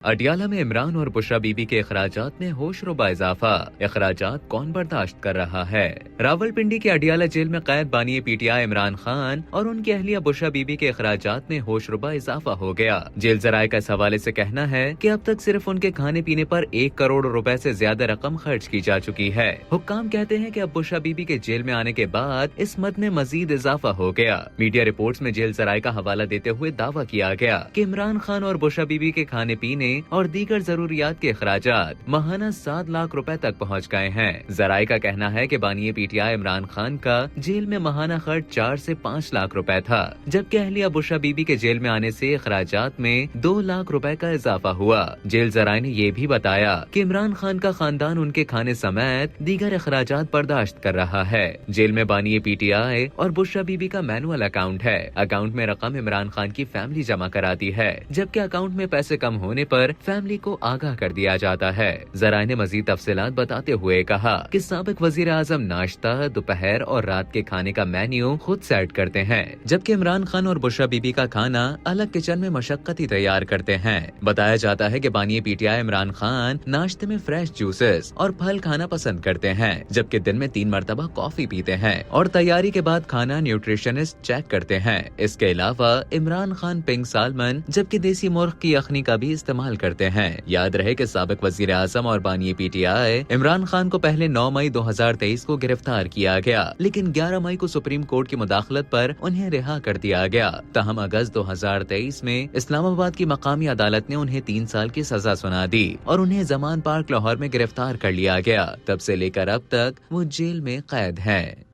अडियाला में इमरान और बुशरा बीबी के अखराजात में होशरुबा इजाफा। अखराजात कौन बर्दाश्त कर रहा है। रावलपिंडी के अडियाला जेल में कैद बानी पीटीआई इमरान खान और उनकी अहलिया बुशरा बीबी के अखराजात में होशरुबा इजाफा हो गया। जेल जराये का इस हवाले से कहना है कि अब तक सिर्फ उनके खाने पीने पर 1 करोड़ रुपए से ज्यादा रकम खर्च की जा चुकी है। हुक्काम कहते हैं कि अब बुशरा बीबी के जेल में आने के बाद इस मद में मजीद इजाफा हो गया। मीडिया रिपोर्ट्स में जेल जराये का हवाला देते हुए दावा किया गया कि इमरान खान और बुशरा बीबी के खाने पीने और दीगर जरूरियात के अखराजात माहाना 7 लाख रुपए तक पहुंच गए हैं। जराये का कहना है कि बानी पीटीआई इमरान खान का जेल में माहाना खर्च 4 से 5 लाख रुपए था, जबकि अहलिया बुशरा बीबी के जेल में आने से अखराजात में 2 लाख रुपए का इजाफा हुआ। जेल जराये ने ये भी बताया कि इमरान खान का खानदान उनके खाने समेत दीगर अखराजात बर्दाश्त कर रहा है। जेल में बानी पीटीआई और बुशरा बीबी का मैनुअल अकाउंट है। अकाउंट में रकम इमरान खान की फैमिली जमा कराती है, जबकि अकाउंट में पैसे कम होने पर फैमिली को आगाह कर दिया जाता है। जराये ने मजीद तफसीलात बताते हुए कहा कि साबिक वजीर आजम नाश्ता, दोपहर और रात के खाने का मेन्यू खुद सेट करते हैं, जबकि इमरान खान और बुशरा बीबी का खाना अलग किचन में मशक्कती तैयार करते हैं। बताया जाता है कि बानी पीटीआई इमरान खान नाश्ते में फ्रेश जूसेस और फल खाना पसंद करते हैं, जबकि दिन में 3 मरतबा कॉफी पीते हैं और तैयारी के बाद खाना न्यूट्रिशनिस्ट चेक करते हैं। इसके अलावा इमरान खान पिंक सालमन जबकि देसी मुर्ग की यखनी का भी इस्तेमाल करते हैं। याद रहे कि साबिक वजीर आजम और बानी पीटीआई इमरान खान को पहले 9 मई 2023 को गिरफ्तार किया गया, लेकिन 11 मई को सुप्रीम कोर्ट की मुदाखलत पर उन्हें रिहा कर दिया गया। तहम अगस्त 2023 में इस्लामाबाद की मकामी अदालत ने उन्हें 3 साल की सजा सुना दी और उन्हें जमान पार्क लाहौर में गिरफ्तार कर लिया गया। तब से लेकर अब तक वो जेल में कैद हैं।